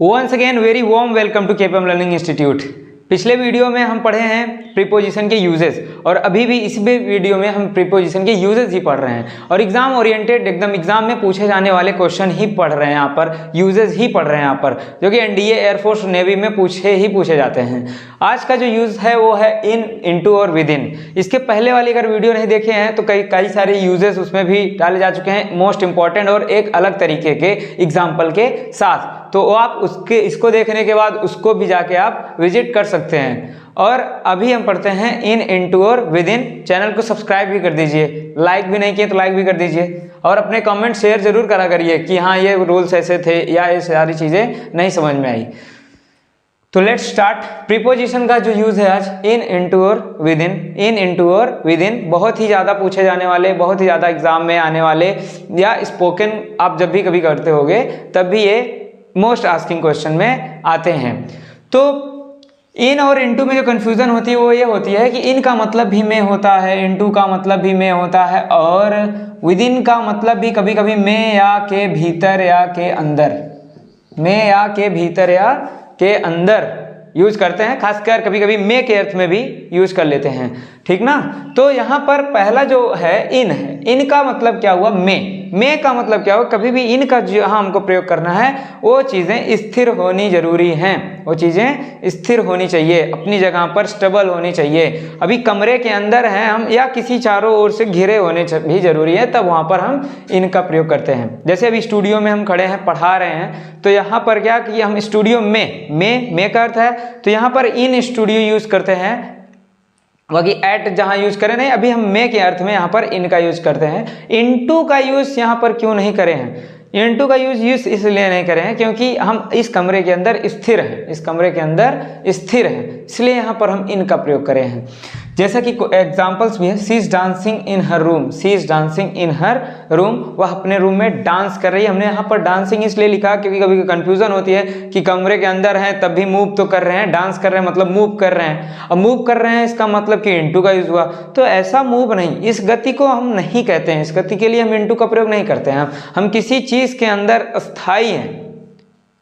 Once again very warm welcome to KPM learning institute. पिछले video में हम पढ़े हैं प्रीपोजिशन के यूजेस और अभी भी इस वीडियो में हम प्रीपोजिशन के यूजेस ही पढ़ रहे हैं और एग्जाम ओरिएंटेड एकदम एग्जाम में पूछे जाने वाले क्वेश्चन ही पढ़ रहे हैं यहाँ पर, यूजेस ही पढ़ रहे हैं यहाँ पर, जो कि एनडीए, एयरफोर्स, नेवी में पूछे जाते हैं। आज का जो यूज है वो है इन, इनटू और विद इन। इसके पहले वाली अगर वीडियो नहीं देखे हैं तो कई सारे यूजेस उसमें भी डाले जा चुके हैं, मोस्ट इंपॉर्टेंट और एक अलग तरीके के एग्जाम्पल के साथ। तो आप इसको देखने के बाद उसको भी जाके आप विजिट कर सकते हैं। और अभी हम पढ़ते हैं इन, इनटू और विद इन। चैनल को सब्सक्राइब भी कर दीजिए, लाइक भी नहीं किए तो लाइक भी कर दीजिए और अपने कमेंट शेयर जरूर करा करिए कि हाँ ये रूल्स ऐसे थे या ये सारी चीज़ें नहीं समझ में आई। तो लेट्स स्टार्ट। प्रीपोजिशन का जो यूज है आज इन, इनटू और विद इन। इन, इनटू और विद इन बहुत ही ज़्यादा पूछे जाने वाले, बहुत ही ज़्यादा एग्जाम में आने वाले या स्पोकन आप जब भी कभी करते होगे तब भी ये मोस्ट आस्किंग क्वेश्चन में आते हैं। तो इन और इनटू में जो कंफ्यूजन होती है वो ये होती है कि इन का मतलब भी में होता है, इनटू का मतलब भी में होता है और विद इन का मतलब भी कभी कभी में या के भीतर या के अंदर, में या के भीतर या के अंदर यूज करते हैं। खासकर कभी कभी में के अर्थ में भी यूज कर लेते हैं, ठीक ना। तो यहाँ पर पहला जो है इन है, इन का मतलब क्या हुआ में का मतलब क्या हुआ, कभी भी इन का जो हमको प्रयोग करना है वो चीज़ें स्थिर होनी जरूरी हैं, वो चीज़ें स्थिर होनी चाहिए, अपनी जगह पर स्टेबल होनी चाहिए। अभी कमरे के अंदर हैं हम या किसी चारों ओर से घिरे होने भी जरूरी है, तब वहाँ पर हम इनका प्रयोग करते हैं। जैसे अभी स्टूडियो में हम खड़े हैं, पढ़ा रहे हैं, तो यहाँ पर क्या कि हम स्टूडियो में का अर्थ है, तो यहाँ पर इन स्टूडियो यूज करते हैं। बाकी एट जहाँ यूज करें नहीं, अभी हम में के अर्थ में यहाँ पर इन का यूज करते हैं। इनटू का यूज यहाँ पर क्यों नहीं करे हैं? इनटू का यूज इसलिए नहीं करें हैं क्योंकि हम इस कमरे के अंदर स्थिर हैं, इस कमरे के अंदर स्थिर हैं, इसलिए यहाँ पर हम इन का प्रयोग करें हैं। जैसा कि एग्जाम्पल्स भी है, she is dancing in her room, she is dancing in her room, वह अपने रूम में डांस कर रही है। हमने यहाँ पर डांसिंग इसलिए लिखा क्योंकि कभी कंफ्यूजन होती है कि कमरे के अंदर हैं तब भी मूव तो कर रहे हैं, डांस कर रहे हैं मतलब मूव कर रहे हैं। अब मूव कर रहे हैं इसका मतलब कि इनटू का यूज हुआ, तो ऐसा मूव नहीं, इस गति को हम नहीं कहते हैं, इस गति के लिए हम इनटू का प्रयोग नहीं करते हैं। हम किसी चीज के अंदर स्थायी हैं,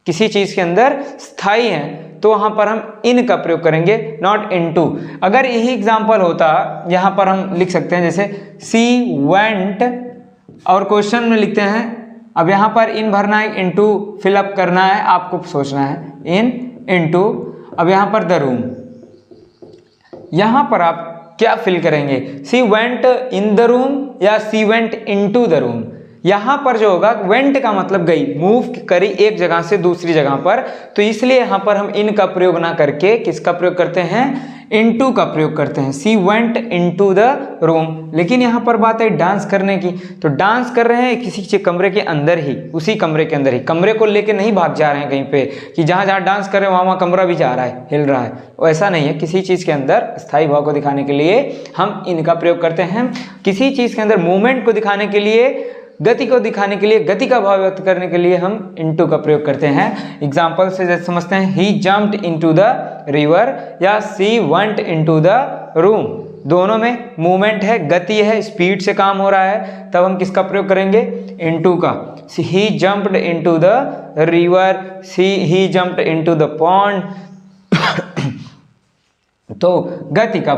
किसी चीज के अंदर स्थायी हैं, तो वहां पर हम इन का प्रयोग करेंगे, नॉट इनटू। अगर यही एग्जांपल होता, यहां पर हम लिख सकते हैं जैसे सी वेंट और क्वेश्चन में लिखते हैं, अब यहां पर इन भरना है, इनटू फिलअप करना है, आपको सोचना है इन, इनटू। अब यहां पर द रूम, यहां पर आप क्या फिल करेंगे, she went in the room या she went into the room. यहां पर जो होगा, वेंट का मतलब गई, मूव करी एक जगह से दूसरी जगह पर, तो इसलिए यहां पर हम इन का प्रयोग ना करके किसका प्रयोग करते हैं, इनटू का प्रयोग करते हैं। She went into the room. लेकिन यहां पर बात है डांस करने की, तो डांस कर रहे हैं किसी कमरे के अंदर ही, उसी कमरे के अंदर ही, कमरे को लेके नहीं भाग जा रहे हैं कहीं पे कि जहां जहां डांस कर रहे हैं वहां कमरा भी जा रहा है, हिल रहा है, ऐसा नहीं है। किसी चीज के अंदर स्थायी भाव को दिखाने के लिए हम इनका प्रयोग करते हैं। किसी चीज के अंदर मूवमेंट को दिखाने के लिए, गति को दिखाने के लिए, गति का भाव व्यक्त करने के लिए हम इनटू का प्रयोग करते हैं। एग्जाम्पल से जैसे समझते हैं, ही जम्प्ड इनटू द रिवर या she went into the room. दोनों में मूवमेंट है, गति है, स्पीड से काम हो रहा है, तब हम किसका प्रयोग करेंगे, इनटू का। He jumped into the river, he jumped into the pond. तो गति का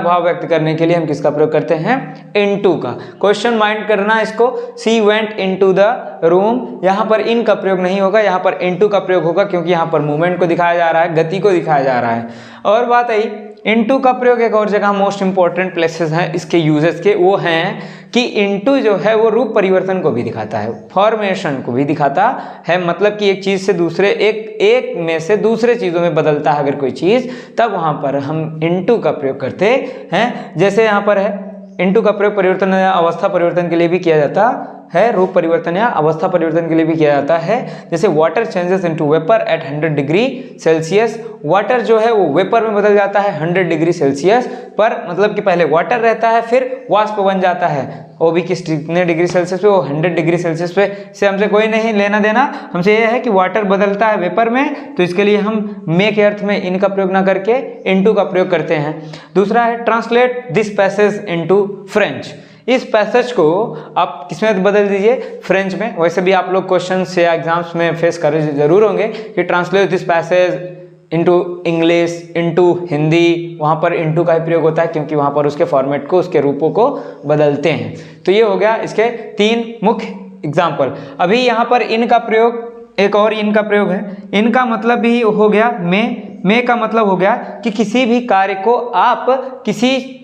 भाव व्यक्त करने के लिए हम किसका प्रयोग करते हैं, इनटू का। क्वेश्चन माइंड करना इसको, she went into the room, यहां पर इन का प्रयोग नहीं होगा, यहां पर इनटू का प्रयोग होगा क्योंकि यहां पर मूवमेंट को दिखाया जा रहा है, गति को दिखाया जा रहा है। और बात आई इनटू का प्रयोग एक और जगह मोस्ट इंपॉर्टेंट प्लेसेस हैं इसके यूजेस के, वो हैं कि इनटू जो है वो रूप परिवर्तन को भी दिखाता है, फॉर्मेशन को भी दिखाता है। मतलब कि एक चीज से दूसरे, एक में से दूसरे चीजों में बदलता है अगर कोई चीज, तब वहां पर हम इनटू का प्रयोग करते हैं। जैसे यहाँ पर है, इनटू का प्रयोग परिवर्तन या अवस्था परिवर्तन के लिए भी किया जाता है, रूप परिवर्तन या अवस्था परिवर्तन के लिए भी किया जाता है। जैसे water changes into vapour eight 100 degree Celsius, water जो है वो वेपर में बदल जाता है 100 डिग्री सेल्सियस पर, मतलब कि पहले वाटर रहता है फिर वाष्प बन जाता है, वो भी कितने डिग्री सेल्सियस पे, वो 100 डिग्री सेल्सियस पे। से हमसे कोई नहीं लेना देना, हमसे यह है कि वाटर बदलता है वेपर में, तो इसके लिए हम में के अर्थ में इन का प्रयोग ना करके इनटू का प्रयोग करते हैं। दूसरा है translate this passage into French, इस पैसेज को आप किसमें बदल दीजिए, फ्रेंच में। वैसे भी आप लोग क्वेश्चंस या एग्जाम्स में फेस कर जरूर होंगे कि translate this passage into English, into Hindi. वहाँ पर इनटू का ही प्रयोग होता है क्योंकि वहाँ पर उसके फॉर्मेट को, उसके रूपों को बदलते हैं। तो ये हो गया इसके 3 मुख्य एग्जाम्पल। अभी यहाँ पर इन का प्रयोग, एक और इन का प्रयोग है। इनका मतलब भी हो गया मे का मतलब हो गया कि किसी भी कार्य को आप किसी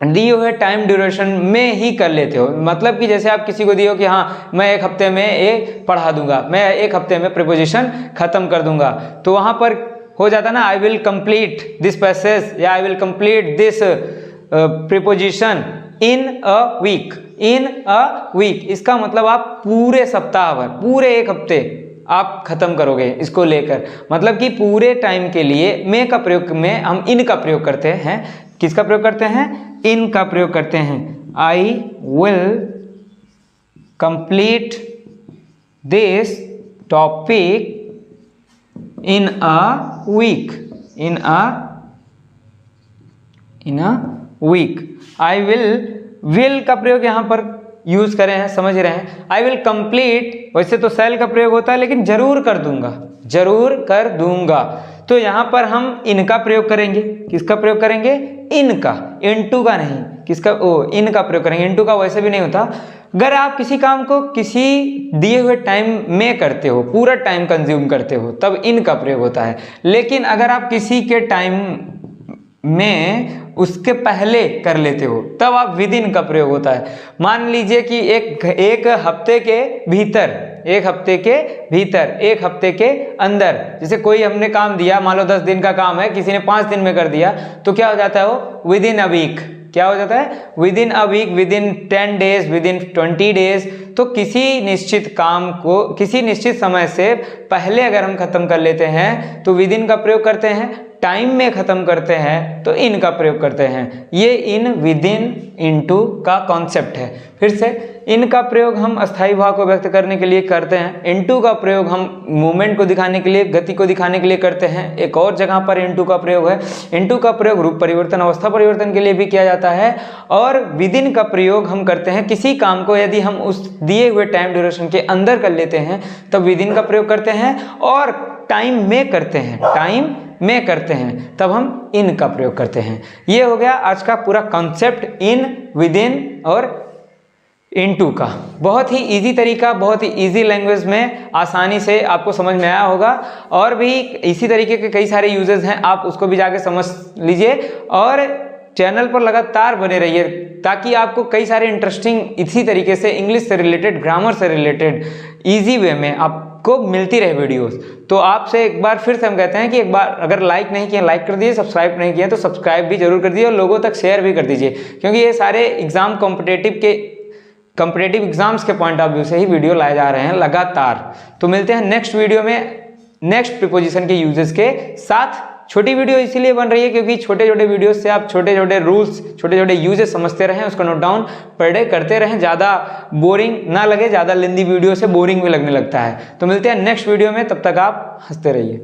दिए हुए टाइम ड्यूरेशन में ही कर लेते हो। मतलब कि जैसे आप किसी को दिए हो कि हाँ मैं 1 हफ्ते में ये पढ़ा दूंगा, मैं 1 हफ्ते में प्रीपोजिशन खत्म कर दूंगा, तो वहाँ पर हो जाता ना I will complete this passage या I will complete this preposition in a week. In a week इसका मतलब आप पूरे सप्ताह भर, पूरे 1 हफ्ते आप खत्म करोगे इसको लेकर। मतलब कि पूरे टाइम के लिए मे का प्रयोग में हम इन का प्रयोग करते हैं। किसका प्रयोग करते हैं, इन का प्रयोग करते हैं। I will complete this topic in a week, in a week. I will का प्रयोग यहाँ पर यूज करें हैं, समझ रहे हैं। आई विल कंप्लीट, वैसे तो सेल का प्रयोग होता है लेकिन जरूर कर दूंगा, जरूर कर दूंगा। तो यहाँ पर हम इनका प्रयोग करेंगे। किसका प्रयोग करेंगे, इनका, इनटू का नहीं। किसका, इनका प्रयोग करेंगे। इनटू का वैसे भी नहीं होता। अगर आप किसी काम को किसी दिए हुए टाइम में करते हो, पूरा टाइम कंज्यूम करते हो, तब इनका प्रयोग होता है। लेकिन अगर आप किसी के टाइम में उसके पहले कर लेते हो तब आप विद इन का प्रयोग होता है। मान लीजिए कि एक हफ्ते के भीतर, 1 हफ्ते के भीतर, 1 हफ्ते के अंदर, जैसे कोई हमने काम दिया, मान लो 10 दिन का काम है, किसी ने 5 दिन में कर दिया, तो क्या हो जाता है वो, विद इन अ वीक। क्या हो जाता है, within a week, within 10 days, within 20 days. तो किसी निश्चित काम को किसी निश्चित समय से पहले अगर हम खत्म कर लेते हैं तो विद इन का प्रयोग करते हैं। टाइम में खत्म करते हैं तो इन का प्रयोग करते हैं। ये इन, विद इन, इनटू का कॉन्सेप्ट है। फिर से इन का प्रयोग हम अस्थायी भाव को व्यक्त करने के लिए करते हैं। इनटू का प्रयोग हम मूवमेंट को दिखाने के लिए, गति को दिखाने के लिए करते हैं। एक और जगह पर इनटू का प्रयोग है। इनटू का प्रयोग रूप परिवर्तन, अवस्था परिवर्तन के लिए भी किया जाता है। और विद इन का प्रयोग हम करते हैं किसी काम को यदि हम उस दिए हुए टाइम ड्यूरेशन के अंदर कर लेते हैं तब विद इन का प्रयोग करते हैं। और टाइम में करते हैं, टाइम में करते हैं तब हम इन का प्रयोग करते हैं। ये हो गया आज का पूरा कॉन्सेप्ट इन, विद इन और इनटू का। बहुत ही इजी तरीका, बहुत ही इजी लैंग्वेज में आसानी से आपको समझ में आया होगा। और भी इसी तरीके के कई सारे यूजेस हैं, आप उसको भी जाके समझ लीजिए। और चैनल पर लगातार बने रहिए ताकि आपको कई सारे इंटरेस्टिंग इसी तरीके से इंग्लिश से रिलेटेड, ग्रामर से रिलेटेड इजी वे में आपको मिलती रहे वीडियोस। तो आपसे एक बार फिर से हम कहते हैं कि एक बार अगर लाइक नहीं किया लाइक कर दीजिए, सब्सक्राइब नहीं किया तो सब्सक्राइब भी जरूर कर दीजिए और लोगों तक शेयर भी कर दीजिए, क्योंकि ये सारे एग्जाम कॉम्पिटेटिव एग्जाम्स के पॉइंट ऑफ व्यू से ही वीडियो लाए जा रहे हैं लगातार। तो मिलते हैं नेक्स्ट वीडियो में नेक्स्ट प्रीपोजिशन के यूजेस के साथ। छोटी वीडियो इसीलिए बन रही है क्योंकि छोटे छोटे वीडियो से आप छोटे छोटे रूल्स, छोटे छोटे यूजेस समझते रहें, उसको नोट डाउन पर डे करते रहें, ज़्यादा बोरिंग ना लगे। ज़्यादा लेंदी वीडियो से बोरिंग भी लगने लगता है। तो मिलते हैं नेक्स्ट वीडियो में, तब तक आप हंसते रहिए।